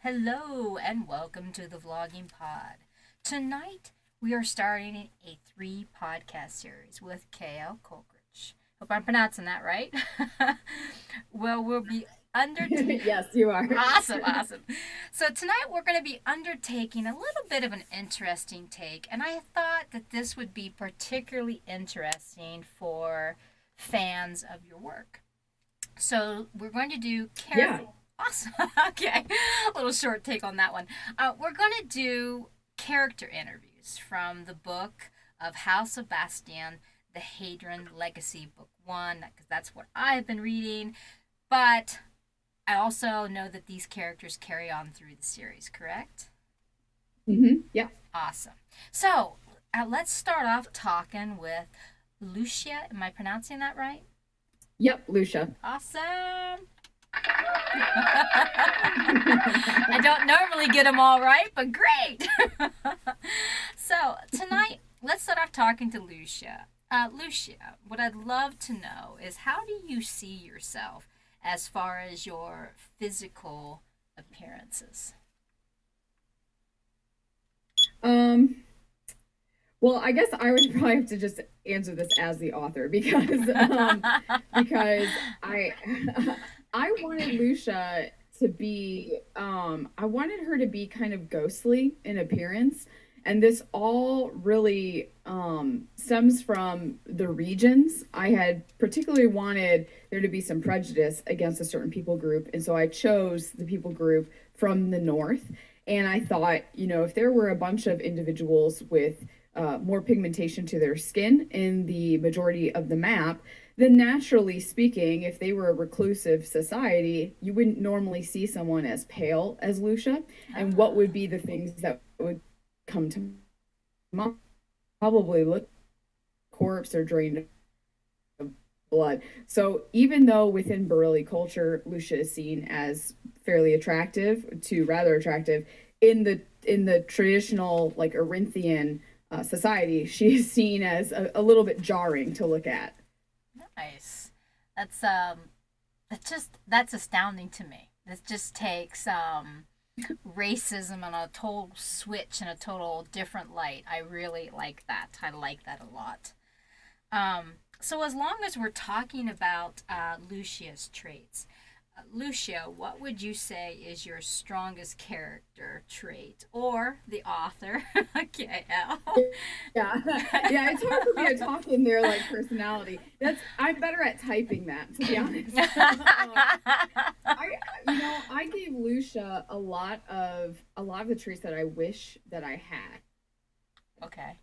Hello and welcome to the Vlogging Pod. Tonight we are starting a three podcast series with KL Colcrich. Hope I'm pronouncing that right. Well, we'll be undertaking. Yes, you are. Awesome. So tonight we're going to be undertaking a little bit of an interesting take, and I thought that this would be particularly interesting for fans of your work. So we're going to do Yeah. character. Awesome. Okay, a little short take on that one. We're going to do character interviews from the book of House of Bastiion, the Haidren Legacy, Book One, because that's what I've been reading. But I also know that these characters carry on through the series. Correct? Yeah. Awesome. So let's start off talking with Luscia. Am I pronouncing that right? Yep, Lucia. Awesome. I don't normally get them all right, but great. So tonight, let's start off talking to Luscia. Luscia, what I'd love to know is how do you see yourself as far as your physical appearances? Um, well, I guess I would probably have to just answer this as the author because I I wanted Lucia to be I wanted her to be kind of ghostly in appearance. And this all really stems from the regions. I had particularly wanted there to be some prejudice against a certain people group. And so I chose the people group from the north. And I thought, if there were a bunch of individuals with more pigmentation to their skin in the majority of the map, then naturally speaking, if they were a reclusive society, you wouldn't normally see someone as pale as Lucia. And what would be the things that would come to mind? Probably look corpse or drained of blood. So even though within Boreali culture, Lucia is seen as fairly attractive to rather attractive, in the traditional like Orynthian society, she is seen as a little bit jarring to look at. Nice. That's astounding to me. This just takes racism and a total switch and a total different light. I really like that. I like that a lot. So as long as we're talking about Lucia's traits, Lucia, what would you say is your strongest character trait, or the author, KL? Yeah, yeah, it's hard for me to talk in their like personality. I'm better at typing that, to be honest. I gave Lucia a lot of the traits that I wish that I had. Okay.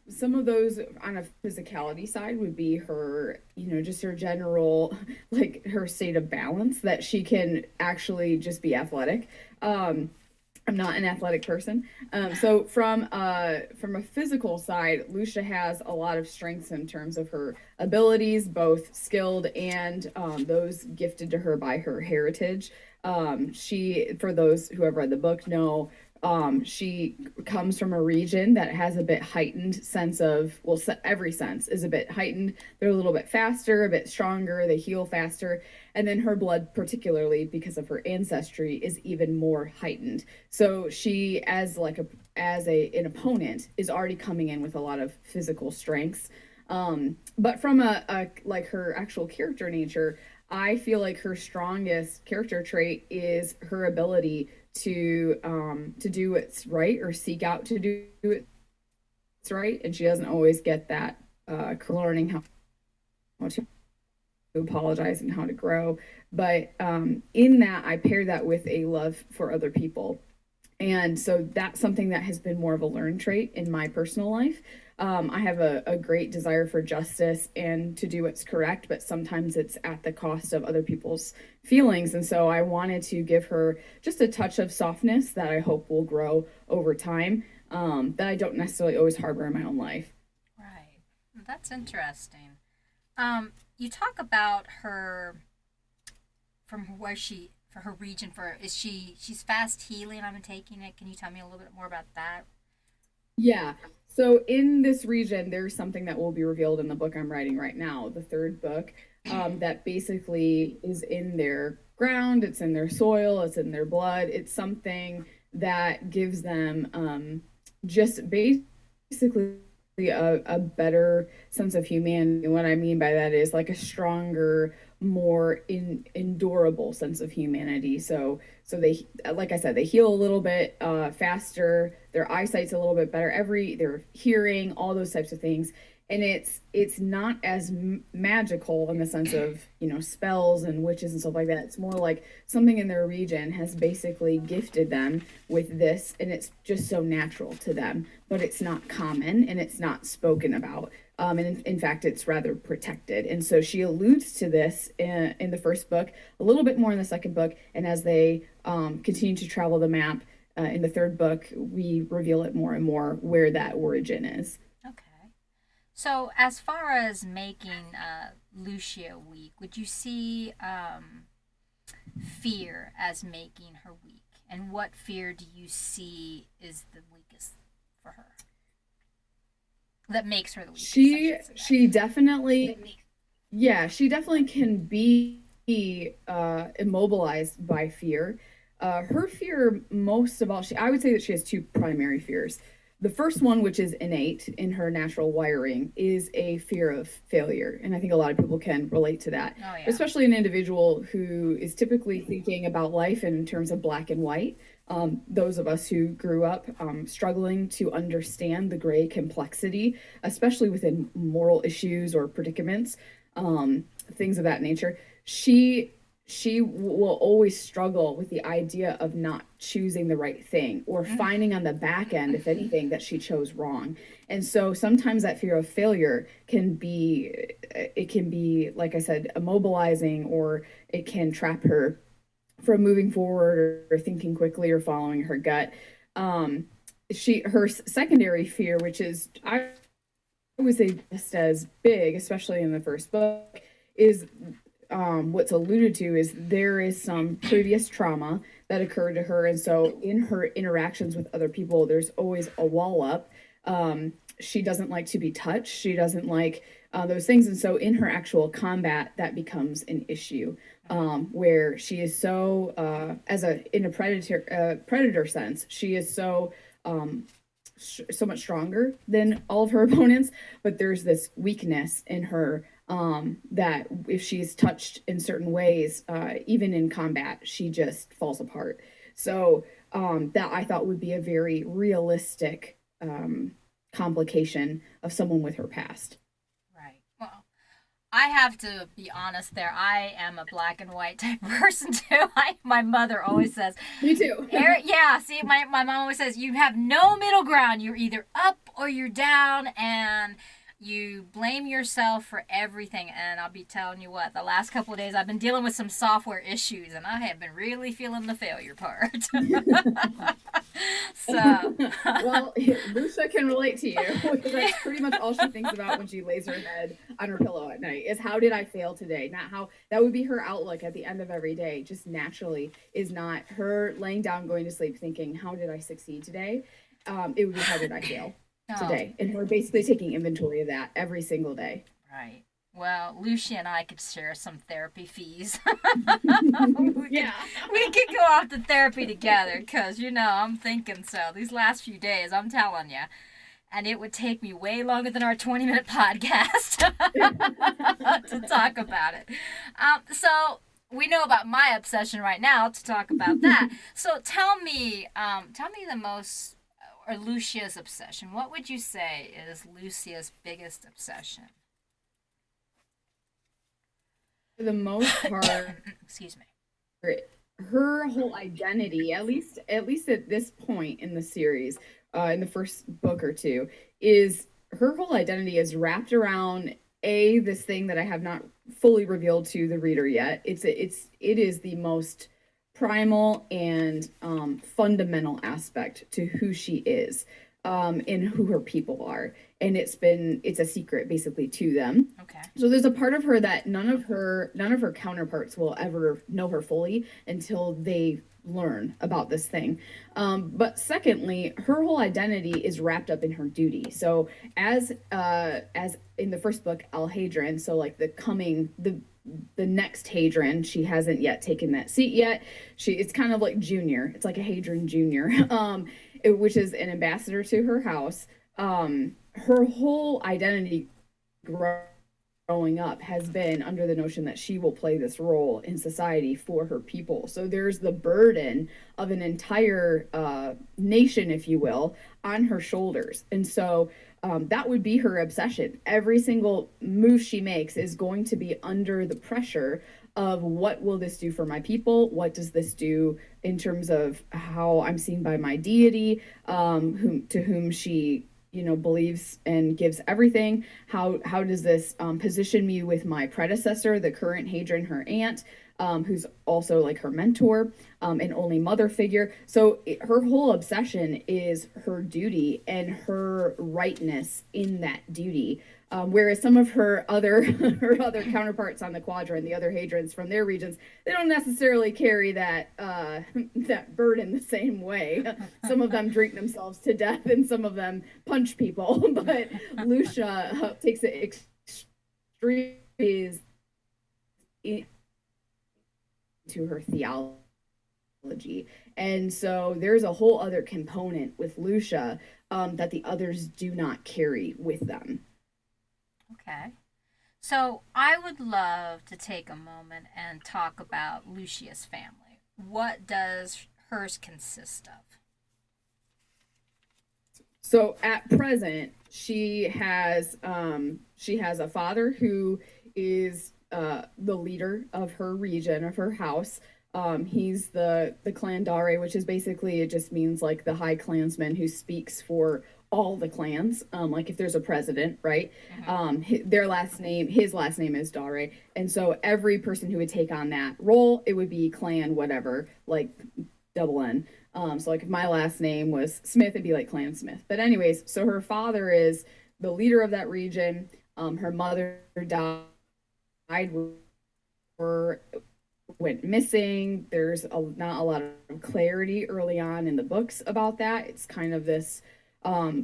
Some of those on a physicality side would be her, just her general, like her state of balance, that she can actually just be athletic. I'm not an athletic person. So from a physical side, Lucia has a lot of strengths in terms of her abilities, both skilled and those gifted to her by her heritage. For those who have read the book, know she comes from a region that has a bit heightened sense of, well, every sense is a bit heightened. They're a little bit faster, a bit stronger, they heal faster. And then her blood, particularly because of her ancestry, is even more heightened. So she, as an opponent, is already coming in with a lot of physical strengths. But from a like her actual character nature, I feel like her strongest character trait is her ability to do what's right or seek out to do what's right, and she doesn't always get that learning how to apologize and how to grow. But in that, I pair that with a love for other people. And so that's something that has been more of a learned trait in my personal life. I have a great desire for justice and to do what's correct, but sometimes it's at the cost of other people's feelings. And so I wanted to give her just a touch of softness that I hope will grow over time, that I don't necessarily always harbor in my own life. Right. That's interesting. You talk about her from where she for her region for is she's fast healing, I'm taking it. Can you tell me a little bit more about that? Yeah. So in this region, there's something that will be revealed in the book I'm writing right now, the third book. that basically is in their ground, it's in their soil, it's in their blood. It's something that gives them just basically a better sense of humanity. What I mean by that is like a stronger, more endurable sense of humanity. So they, like I said, they heal a little bit faster. Their eyesight's a little bit better. Their hearing, all those types of things. And it's not as magical in the sense of, you know, spells and witches and stuff like that. It's more like something in their region has basically gifted them with this, and it's just so natural to them, but it's not common and it's not spoken about. And in fact, it's rather protected. And so she alludes to this in the first book, a little bit more in the second book. And as they continue to travel the map in the third book, we reveal it more and more where that origin is. Okay. So, as far as making Luscia weak, would you see fear as making her weak? And what fear do you see is the weakest for her? That makes her the weakest. She definitely, yeah, she definitely can be immobilized by fear. Her fear, most of all, I would say that she has two primary fears. The first one, which is innate in her natural wiring, is a fear of failure. And I think a lot of people can relate to that, especially an individual who is typically thinking about life in terms of black and white. Those of us who grew up struggling to understand the gray complexity, especially within moral issues or predicaments, things of that nature. She will always struggle with the idea of not choosing the right thing or finding on the back end, if anything, that she chose wrong. And so sometimes that fear of failure can be, like I said, immobilizing, or it can trap her from moving forward or thinking quickly or following her gut. Her secondary fear, which is, I would say, just as big, especially in the first book, is what's alluded to is there is some previous trauma that occurred to her. And so in her interactions with other people, there's always a wall up. She doesn't like to be touched. She doesn't like those things. And so in her actual combat, that becomes an issue, where she is so, in a predator sense, she is so, so much stronger than all of her opponents, but there's this weakness in her that if she's touched in certain ways, even in combat, she just falls apart. So that I thought would be a very realistic complication of someone with her past. Right. Well, I have to be honest there. I am a black and white type person too. My mother always says. Me too. Yeah, see, my mom always says, you have no middle ground. You're either up or you're down, and you blame yourself for everything. And I'll be telling you what, the last couple of days I've been dealing with some software issues, and I have been really feeling the failure part. So well, Luscia can relate to you, because that's pretty much all she thinks about when she lays her head on her pillow at night, is how did I fail today? Not how, that would be her outlook at the end of every day, just naturally, is not her laying down going to sleep thinking, how did I succeed today? It would be, how ded I fail today? And we're basically taking inventory of that every single day. Right. Well, Luscia and I could share some therapy fees. We could go off to therapy together, because, you know, I'm thinking so. These last few days, I'm telling you. And it would take me way longer than our 20-minute podcast to talk about it. So we know about my obsession right now to talk about that. So tell me the most, or Luscia's obsession. What would you say is Luscia's biggest obsession? For the most part, excuse me, her whole identity, at least at this point in the series, in the first book or two, is her whole identity is wrapped around this thing that I have not fully revealed to the reader yet. It is the most primal and fundamental aspect to who she is, and who her people are. And it's a secret basically to them. Okay. So there's a part of her that none of her counterparts will ever know her fully until they learn about this thing. But secondly, her whole identity is wrapped up in her duty. So as in the first book, Haidren, so like the the next Haidren. She hasn't yet taken that seat yet. It's kind of like junior. It's like a Haidren junior, which is an ambassador to her house. Her whole identity growing up has been under the notion that she will play this role in society for her people. So there's the burden of an entire nation, if you will, on her shoulders. And so that would be her obsession. Every single move she makes is going to be under the pressure of what will this do for my people? What does this do in terms of how I'm seen by my deity, to whom she believes and gives everything. How does this position me with my predecessor, the current Haidren, her aunt, who's also like her mentor, and only mother figure. So her whole obsession is her duty and her rightness in that duty. Whereas some of her other counterparts on the Quadren, the other Haidrens from their regions, they don't necessarily carry that that burden the same way. Some of them drink themselves to death, and some of them punch people. But Luscia takes it extreme to her theology, and so there's a whole other component with Luscia that the others do not carry with them. Okay. So I would love to take a moment and talk about Luscia's family. What does hers consist of? So at present, she has a father who is the leader of her region, of her house. He's the clan Dare, which is basically, it just means like the high clansman who speaks for all the clans. Like if there's a president, right? His last name is Dare, and so every person who would take on that role, it would be clan whatever, like double N. So like if my last name was Smith, it'd be like Clan Smith. But anyways, so her father is the leader of that region. Her mother died, or went missing. There's not a lot of clarity early on in the books about that. It's kind of this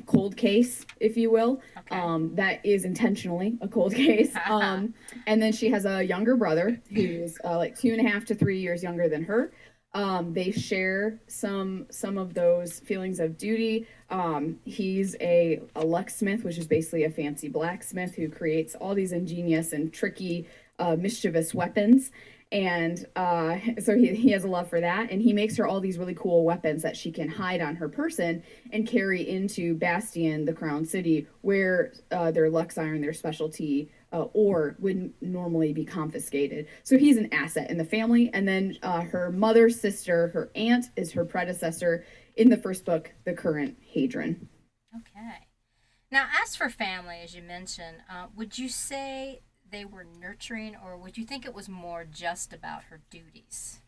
cold case, if you will. Okay. That is intentionally a cold case. And then she has a younger brother who's like 2.5 to 3 years younger than her. They share some of those feelings of duty. He's a locksmith, which is basically a fancy blacksmith who creates all these ingenious and tricky, mischievous weapons. And so he has a love for that, and he makes her all these really cool weapons that she can hide on her person and carry into Bastiion, the crown city, where their lux iron, their specialty ore, would normally be confiscated. So he's an asset in the family. And then her mother's sister, her aunt, is her predecessor in the first book, the current Haidren. Okay. Now, as for family, as you mentioned, would you say they were nurturing, or would you think it was more just about her duties?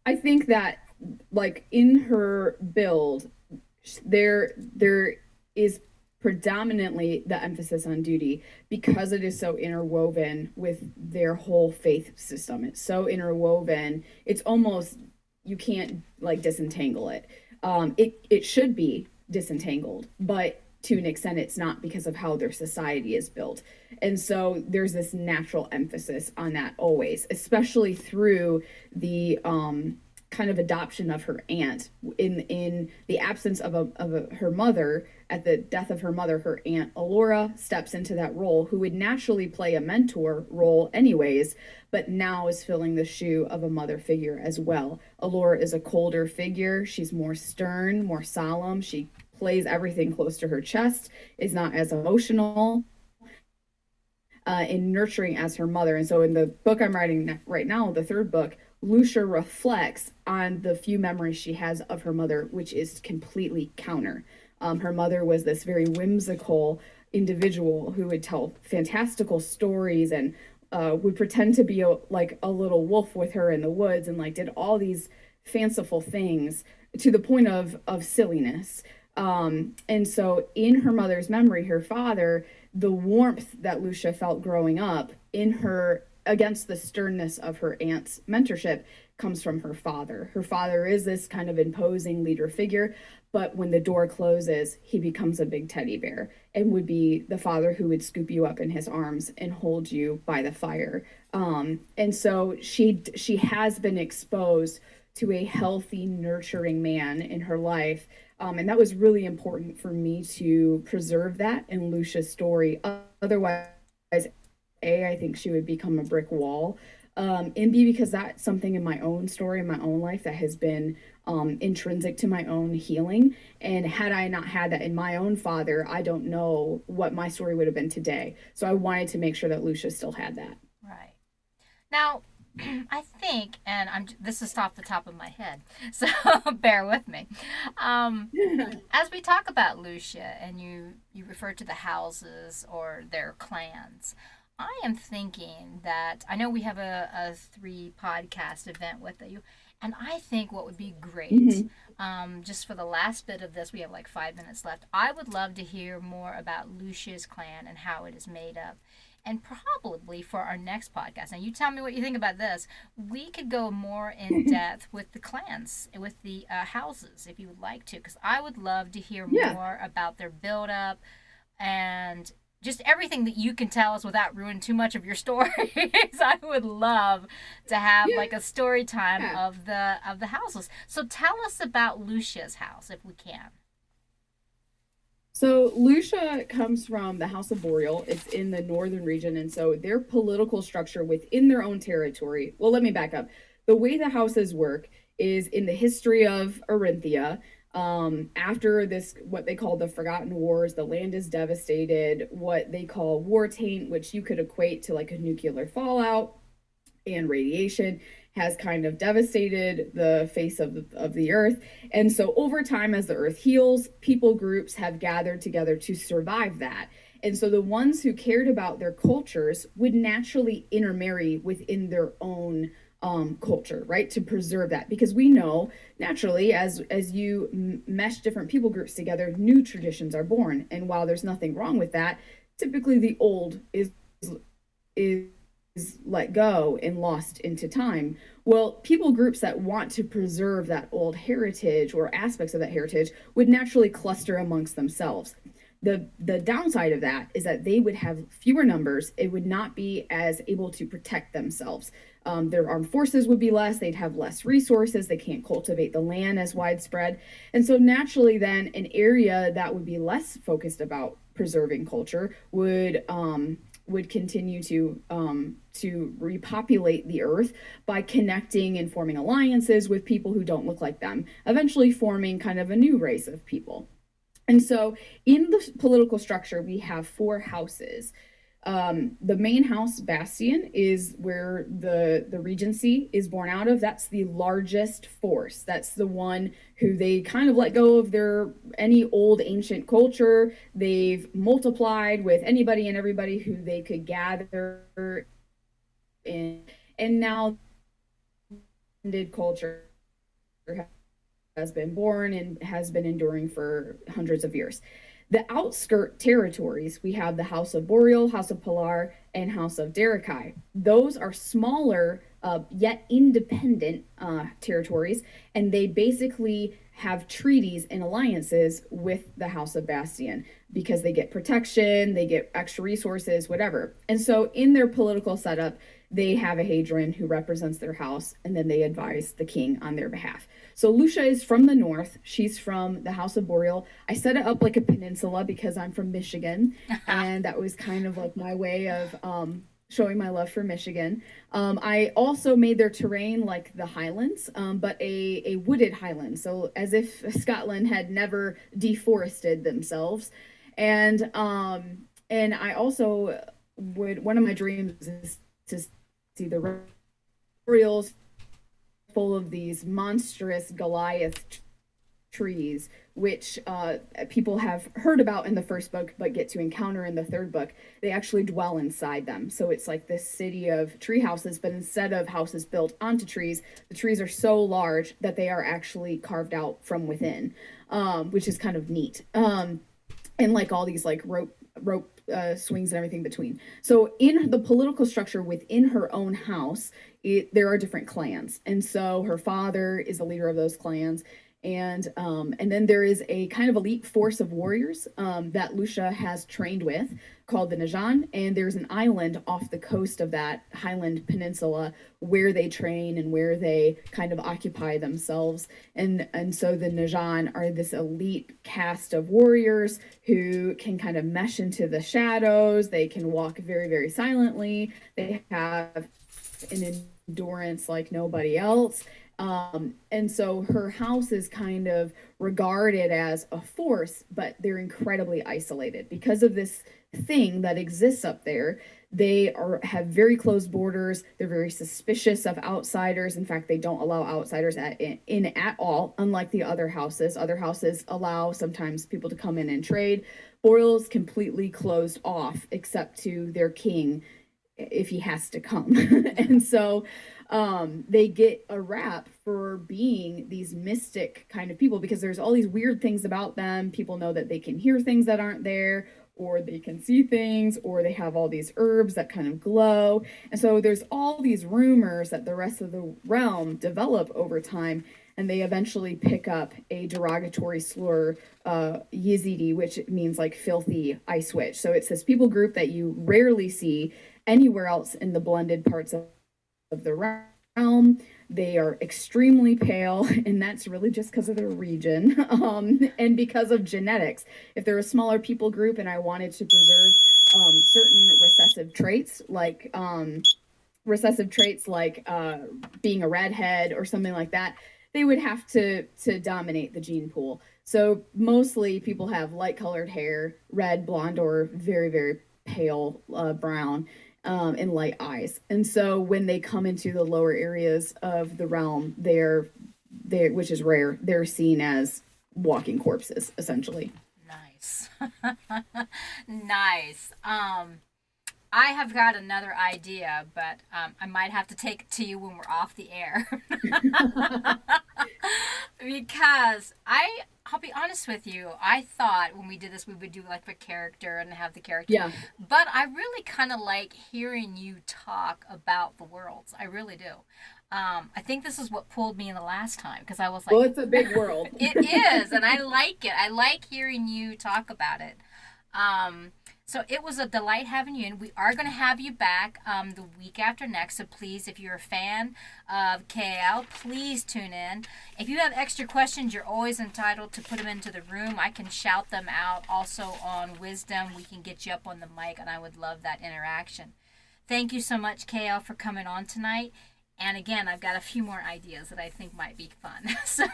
I think that, like, in her build, there is predominantly the emphasis on duty because it is so interwoven with their whole faith system. It's so interwoven, it's almost, you can't like disentangle it. It should be disentangled, but to an extent it's not, because of how their society is built. And so there's this natural emphasis on that always, especially through the kind of adoption of her aunt. In the absence of her mother, at the death of her mother, her aunt Alora steps into that role, who would naturally play a mentor role anyways, but now is filling the shoe of a mother figure as well. Alora is a colder figure. She's more stern, more solemn. She plays everything close to her chest, is not as emotional in nurturing as her mother. And so in the book I'm writing right now, the third book, Luscia reflects on the few memories she has of her mother, which is completely counter. Her mother was this very whimsical individual who would tell fantastical stories and would pretend to be like a little wolf with her in the woods, and like did all these fanciful things to the point of silliness. And so in her mother's memory, her father, the warmth that Luscia felt growing up, in her against the sternness of her aunt's mentorship comes from her father. Her father is this kind of imposing leader figure, but when the door closes, he becomes a big teddy bear and would be the father who would scoop you up in his arms and hold you by the fire. And so she has been exposed to a healthy, nurturing man in her life. And that was really important for me to preserve that in Lucia's story. Otherwise, A, I think she would become a brick wall. And B, because that's something in my own story, in my own life, that has been intrinsic to my own healing. And had I not had that in my own father, I don't know what my story would have been today. So I wanted to make sure that Lucia still had that. Right. Now, I think, and this is off the top of my head, so bear with me. As we talk about Lucia, and you refer to the houses or their clans, I am thinking that I know we have a 3 podcast event with you, and I think what would be great, just for the last bit of this, we have like 5 minutes left. I would love to hear more about Lucia's clan and how it is made up. And probably for our next podcast, and you tell me what you think about this, we could go more in depth with the clans, with the houses, if you would like to, because I would love to hear more about their build up and just everything that you can tell us without ruining too much of your stories. I would love to have like a story time of the houses. So tell us about Lucia's house, if we can. So Luscia comes from the House of Boreal. It's in the northern region, and so their political structure within their own territory. Well, let me back up. The way the houses work is in the history of Orynthia. After this, what they call the Forgotten Wars, the land is devastated. What they call war taint, which you could equate to like a nuclear fallout and radiation, has kind of devastated the face of the earth. And so over time, as the earth heals, people groups have gathered together to survive that. And so the ones who cared about their cultures would naturally intermarry within their own culture, right? To preserve that, because we know naturally as you mesh different people groups together, new traditions are born. And while there's nothing wrong with that, typically the old is let go and lost into time. Well, people groups that want to preserve that old heritage or aspects of that heritage would naturally cluster amongst themselves. The downside of that is that they would have fewer numbers. It would not be as able to protect themselves. Their armed forces would be less. They'd have less resources. They can't cultivate the land as widespread. And so naturally then an area that would be less focused about preserving culture would continue to repopulate the earth by connecting and forming alliances with people who don't look like them, eventually forming kind of a new race of people. And so in the political structure, we have 4 houses. The main house, Bastiion, is where the regency is born out of. That's the largest force. That's the one who they kind of let go of any old ancient culture. They've multiplied with anybody and everybody who they could gather in. And now culture has been born and has been enduring for hundreds of years. The outskirt territories, we have the House of Boreal, House of Pilar, and House of Darakai. Those are smaller, yet independent territories, and they basically have treaties and alliances with the House of Bastiion because they get protection, they get extra resources, whatever. And so in their political setup, they have a Haidren who represents their house, and then they advise the king on their behalf. So Luscia is from the north. She's from the House of Boreal. I set it up like a peninsula because I'm from Michigan, and that was kind of like my way of showing my love for Michigan. I also made their terrain like the Highlands, but a wooded highland, so as if Scotland had never deforested themselves. And I also one of my dreams is to see the Boreals full of these monstrous Goliath trees, which people have heard about in the first book, but get to encounter in the third book. They actually dwell inside them. So it's like this city of tree houses, but instead of houses built onto trees, the trees are so large that they are actually carved out from within, which is kind of neat. And like all these like rope swings and everything between. So in the political structure within her own house, there are different clans, and so her father is the leader of those clans. And then there is a kind of elite force of warriors that Luscia has trained with, called the Najan, and there's an island off the coast of that Highland Peninsula where they train and where they kind of occupy themselves. And so the Najan are this elite cast of warriors who can kind of mesh into the shadows. They can walk very, very silently. They have an endurance like nobody else. And so her house is kind of regarded as a force, but they're incredibly isolated because of this thing that exists up there. They have very closed borders. They're very suspicious of outsiders. In fact, they don't allow outsiders in at all, unlike the other houses. Other houses allow sometimes people to come in and trade. Boreal's completely closed off, except to their king if he has to come. And so they get a rap for being these mystic kind of people because there's all these weird things about them. People know that they can hear things that aren't there, or they can see things, or they have all these herbs that kind of glow. And so there's all these rumors that the rest of the realm develop over time, and they eventually pick up a derogatory slur, Yazidi, which means like filthy ice witch. So it's this people group that you rarely see anywhere else in the blended parts of the realm. They are extremely pale, and that's really just because of their region and because of genetics. If they're a smaller people group and I wanted to preserve certain recessive traits like being a redhead or something like that, they would have to dominate the gene pool. So mostly people have light colored hair, red, blonde, or very, very pale brown. And light eyes. And so when they come into the lower areas of the realm, they're which is rare, they're seen as walking corpses, essentially. Nice. Nice. I have got another idea, but I might have to take it to you when we're off the air. Because I'll be honest with you, I thought when we did this we would do like a character and have the character. Yeah. But I really kind of like hearing you talk about the worlds. I really do. I think this is what pulled me in the last time because I was like, well, it's a big world. It is, and I like it. I like hearing you talk about it. So it was a delight having you in. We are going to have you back the week after next. So please, if you're a fan of KL, please tune in. If you have extra questions, you're always entitled to put them into the room. I can shout them out. Also on Wisdom, we can get you up on the mic, and I would love that interaction. Thank you so much, KL, for coming on tonight. And again, I've got a few more ideas that I think might be fun. So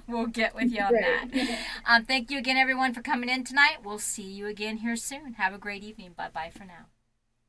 we'll get with you on that. Thank you again, everyone, for coming in tonight. We'll see you again here soon. Have a great evening. Bye-bye for now.